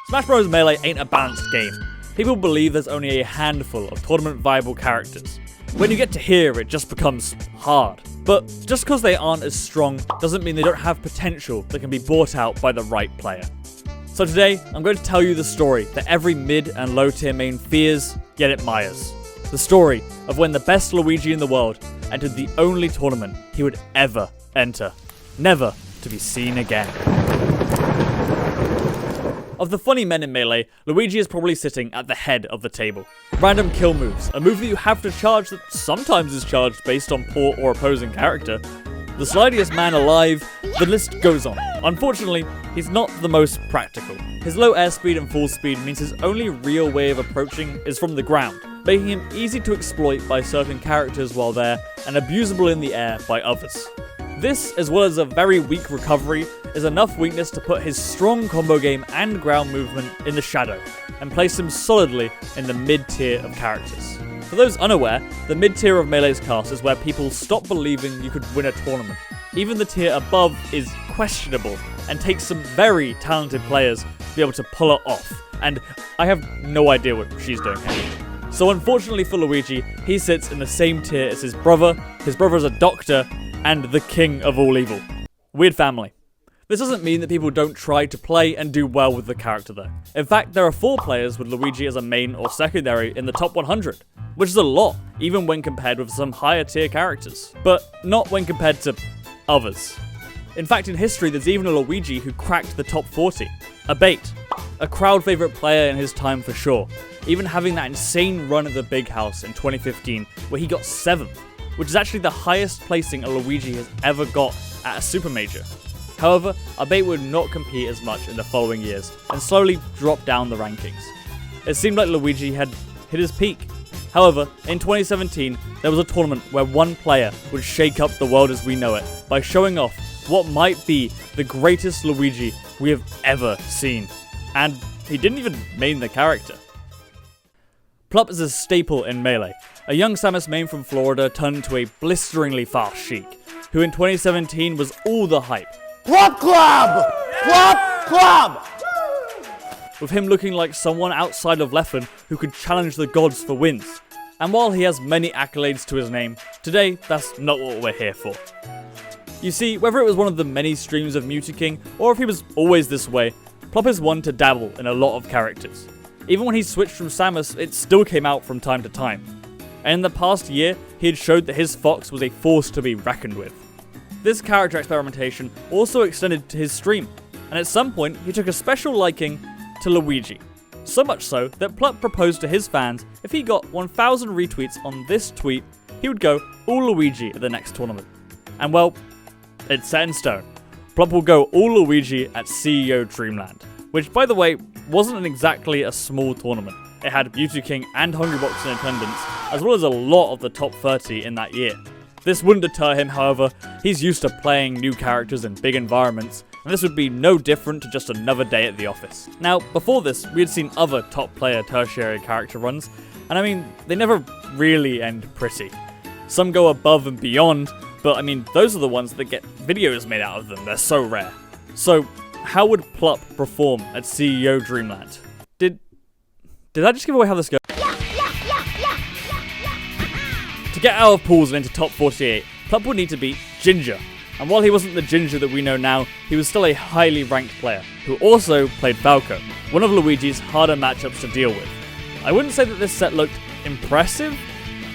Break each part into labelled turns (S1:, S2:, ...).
S1: Smash Bros. Melee ain't a balanced game. People believe there's only a handful of tournament viable characters. When you get to here, it just becomes hard. But just because they aren't as strong doesn't mean they don't have potential that can be bought out by the right player. So today, I'm going to tell you the story that every mid and low tier main fears, yet admires. The story of when the best Luigi in the world entered the only tournament he would ever enter, never to be seen again. Of the funny men in Melee, Luigi is probably sitting at the head of the table. Random kill moves, a move that you have to charge that sometimes is charged based on poor or opposing character. The slidiest man alive, the list goes on. Unfortunately, he's not the most practical. His low airspeed and fall speed means his only real way of approaching is from the ground, making him easy to exploit by certain characters while there, and abusable in the air by others. This, as well as a very weak recovery, is enough weakness to put his strong combo game and ground movement in the shadow, and place him solidly in the mid-tier of characters. For those unaware, the mid-tier of Melee's cast is where people stop believing you could win a tournament. Even the tier above is questionable, and takes some very talented players to be able to pull it off, and I have no idea what she's doing here. So unfortunately for Luigi, he sits in the same tier as his brother's a doctor, and the king of all evil. Weird family. This doesn't mean that people don't try to play and do well with the character though. In fact, there are 4 players with Luigi as a main or secondary in the top 100, which is a lot, even when compared with some higher tier characters, but not when compared to others. In fact, in history, there's even a Luigi who cracked the top 40. Abate, a crowd favourite player in his time for sure, even having that insane run at the Big House in 2015 where he got 7th, which is actually the highest placing a Luigi has ever got at a super major. However, Abate would not compete as much in the following years, and slowly dropped down the rankings. It seemed like Luigi had hit his peak. However, in 2017, there was a tournament where one player would shake up the world as we know it, by showing off what might be the greatest Luigi we have ever seen. And he didn't even main the character. Plup is a staple in Melee, a young Samus main from Florida turned into a blisteringly fast Sheik, who in 2017 was all the hype.
S2: Plup Club! Plup Club!
S1: With him looking like someone outside of Leffen who could challenge the gods for wins. And while he has many accolades to his name, today that's not what we're here for. You see, whether it was one of the many streams of Mutaking, or if he was always this way, Plup is one to dabble in a lot of characters. Even when he switched from Samus, it still came out from time to time. And in the past year, he had showed that his Fox was a force to be reckoned with. This character experimentation also extended to his stream, and at some point he took a special liking to Luigi. So much so that Plup proposed to his fans if he got 1,000 retweets on this tweet, he would go all Luigi at the next tournament. And well, it's set in stone. Plup will go all Luigi at CEO Dreamland, which by the way, wasn't exactly a small tournament. It had Beauty King and Hungrybox in attendance, as well as a lot of the top 30 in that year. This wouldn't deter him, however. He's used to playing new characters in big environments, and this would be no different to just another day at the office. Now, before this, we had seen other top player tertiary character runs, and I mean, they never really end pretty. Some go above and beyond, but I mean, those are the ones that get videos made out of them. They're so rare. So, how would Plup perform at CEO Dreamland? Did I just give away how this goes? To get out of pools and into top 48, Plup would need to beat Ginger. And while he wasn't the Ginger that we know now, he was still a highly ranked player, who also played Falco, one of Luigi's harder matchups to deal with. I wouldn't say that this set looked impressive.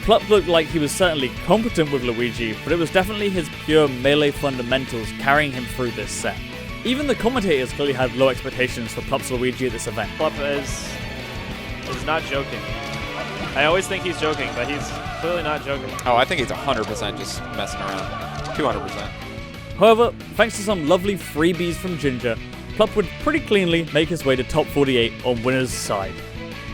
S1: Plup looked like he was certainly competent with Luigi, but it was definitely his pure melee fundamentals carrying him through this set. Even the commentators clearly had low expectations for Plup's Luigi at this event.
S3: Plup is not joking. I always think he's joking, but he's clearly not joking.
S4: Oh, I think he's 100% just messing around. 200%.
S1: However, thanks to some lovely freebies from Ginger, Plup would pretty cleanly make his way to top 48 on winner's side.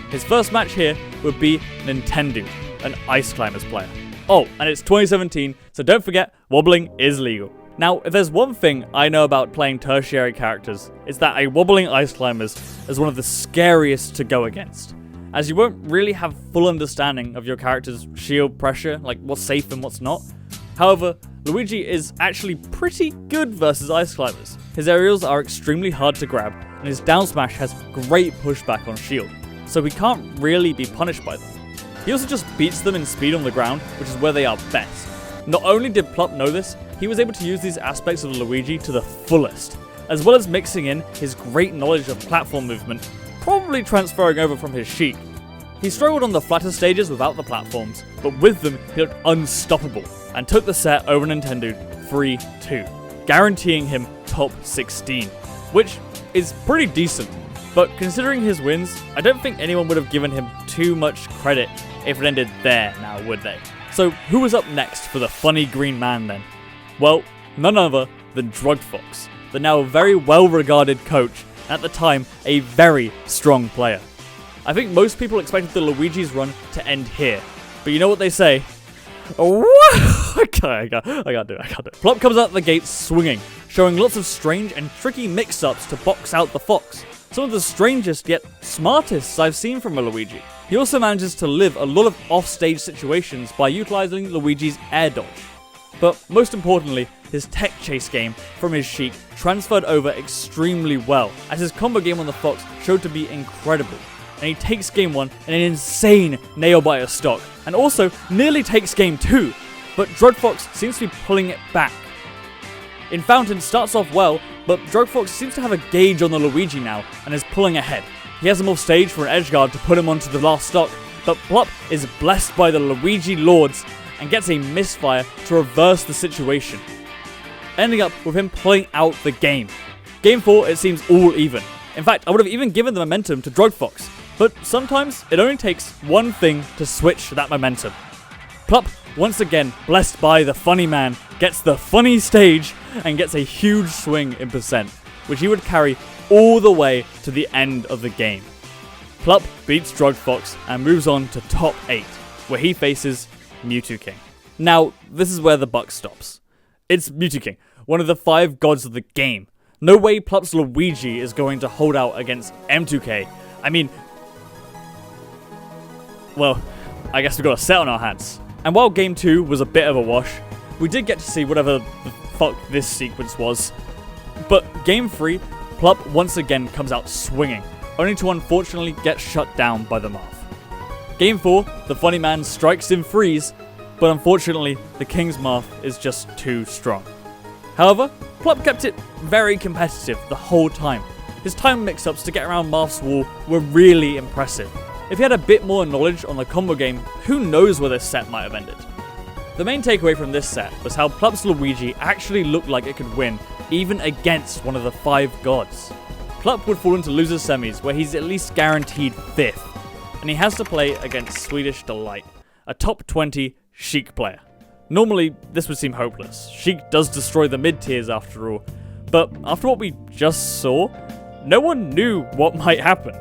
S1: His first match here would be Nintendo, an Ice Climbers player. Oh, and it's 2017, so don't forget, wobbling is legal. Now, if there's one thing I know about playing tertiary characters, it's that a wobbling Ice Climbers is one of the scariest to go against, as you won't really have full understanding of your character's shield pressure, like what's safe and what's not. However, Luigi is actually pretty good versus Ice Climbers. His aerials are extremely hard to grab, and his down smash has great pushback on shield, so he can't really be punished by them. He also just beats them in speed on the ground, which is where they are best. Not only did Plup know this, he was able to use these aspects of Luigi to the fullest, as well as mixing in his great knowledge of platform movement, probably transferring over from his Sheik. He struggled on the flatter stages without the platforms, but with them he looked unstoppable, and took the set over Nintendo 3-2, guaranteeing him top 16, which is pretty decent. But considering his wins, I don't think anyone would have given him too much credit if it ended there now, would they? So who was up next for the funny green man then? Well, none other than Druggedfox, the now very well-regarded coach, and at the time a very strong player. I think most people expected the Luigi's run to end here, but you know what they say? I can't do it. Plup comes out the gate swinging, showing lots of strange and tricky mix-ups to box out the Fox. Some of the strangest yet smartest I've seen from a Luigi. He also manages to live a lot of off-stage situations by utilizing Luigi's air dodge. But most importantly, his tech chase game from his Sheik transferred over extremely well, as his combo game on the Fox showed to be incredible. And he takes game 1 in an insane nail-biter stock, and also nearly takes game 2, but Druggedfox seems to be pulling it back. In Fountain starts off well, but Druggedfox seems to have a gauge on the Luigi now, and is pulling ahead. He has him off stage for an edge guard to put him onto the last stock, but Plup is blessed by the Luigi Lords, and gets a misfire to reverse the situation, ending up with him pulling out the game. Game 4, it seems all even. In fact, I would have even given the momentum to Druggedfox, but sometimes it only takes one thing to switch that momentum. Plup, once again blessed by the funny man, gets the funny stage and gets a huge swing in percent, which he would carry all the way to the end of the game. Plup beats Druggedfox and moves on to top 8, where he faces Mewtwo King. Now, this is where the buck stops. It's Mewtwo King, one of the 5 gods of the game. No way Plup's Luigi is going to hold out against M2K. I mean, well, I guess we've got a set on our hands. And while game 2 was a bit of a wash, we did get to see whatever the fuck this sequence was. But game 3, Plup once again comes out swinging, only to unfortunately get shut down by the Marth. Game 4, the funny man strikes in freeze, but unfortunately the King's Marth is just too strong. However, Plup kept it very competitive the whole time. His time mix-ups to get around Marth's wall were really impressive. If he had a bit more knowledge on the combo game, who knows where this set might have ended. The main takeaway from this set was how Plup's Luigi actually looked like it could win, even against one of the 5 gods. Plup would fall into loser semis where he's at least guaranteed 5th, and he has to play against Swedish Delight, a top 20 Sheik player. Normally, this would seem hopeless. Sheik does destroy the mid-tiers after all, but after what we just saw, no one knew what might happen.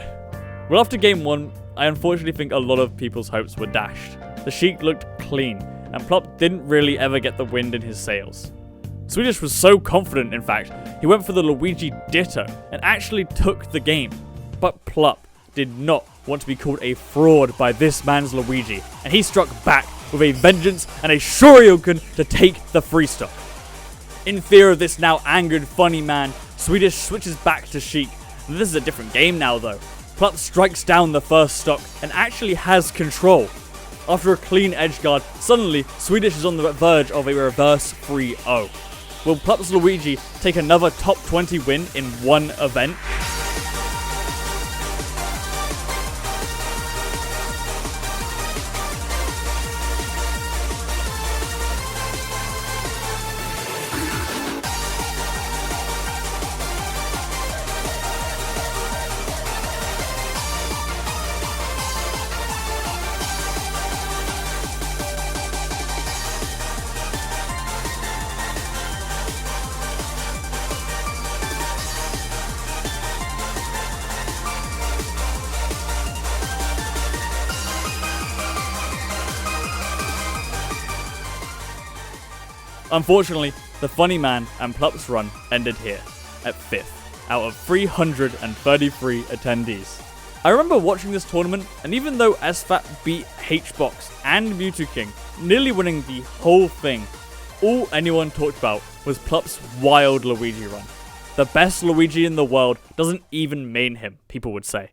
S1: Well, after game 1, I unfortunately think a lot of people's hopes were dashed. The Sheik looked clean, and Plup didn't really ever get the wind in his sails. Swedish was so confident, in fact, he went for the Luigi Ditto and actually took the game. But Plup did not want to be called a fraud by this man's Luigi, and he struck back with a vengeance and a Shoryuken to take the free stock. In fear of this now angered funny man, Swedish switches back to Sheik. This is a different game now though. Plup strikes down the first stock and actually has control. After a clean edge guard, suddenly Swedish is on the verge of a reverse 3-0. Will Plup's Luigi take another top 20 win in one event? Unfortunately, the funny man and Plup's run ended here, at 5th, out of 333 attendees. I remember watching this tournament, and even though SFAT beat H-Box and Mewtwo King, nearly winning the whole thing, all anyone talked about was Plup's wild Luigi run. The best Luigi in the world doesn't even main him, people would say.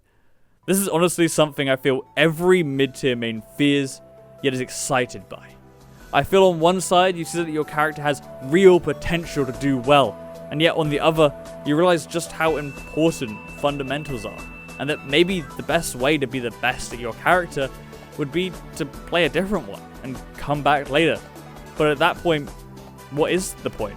S1: This is honestly something I feel every mid-tier main fears, yet is excited by. I feel on one side you see that your character has real potential to do well, and yet on the other you realize just how important fundamentals are, and that maybe the best way to be the best at your character would be to play a different one and come back later. But at that point, what is the point?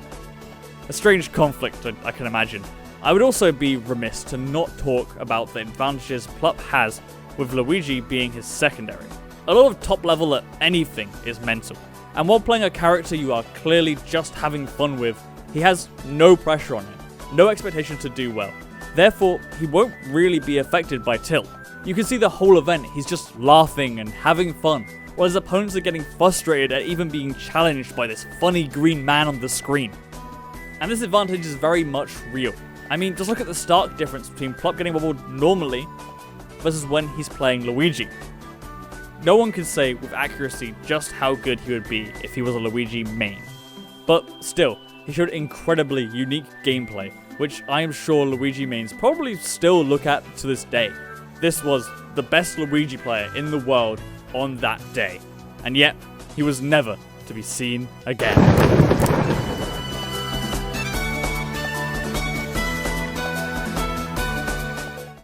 S1: A strange conflict, I can imagine. I would also be remiss to not talk about the advantages Plup has with Luigi being his secondary. A lot of top level at anything is mental, and while playing a character you are clearly just having fun with, he has no pressure on him, no expectation to do well. Therefore, he won't really be affected by tilt. You can see the whole event, he's just laughing and having fun, while his opponents are getting frustrated at even being challenged by this funny green man on the screen. And this advantage is very much real. I mean, just look at the stark difference between Plup getting wobbled normally versus when he's playing Luigi. No one can say with accuracy just how good he would be if he was a Luigi main. But still, he showed incredibly unique gameplay, which I am sure Luigi mains probably still look at to this day. This was the best Luigi player in the world on that day, and yet he was never to be seen again.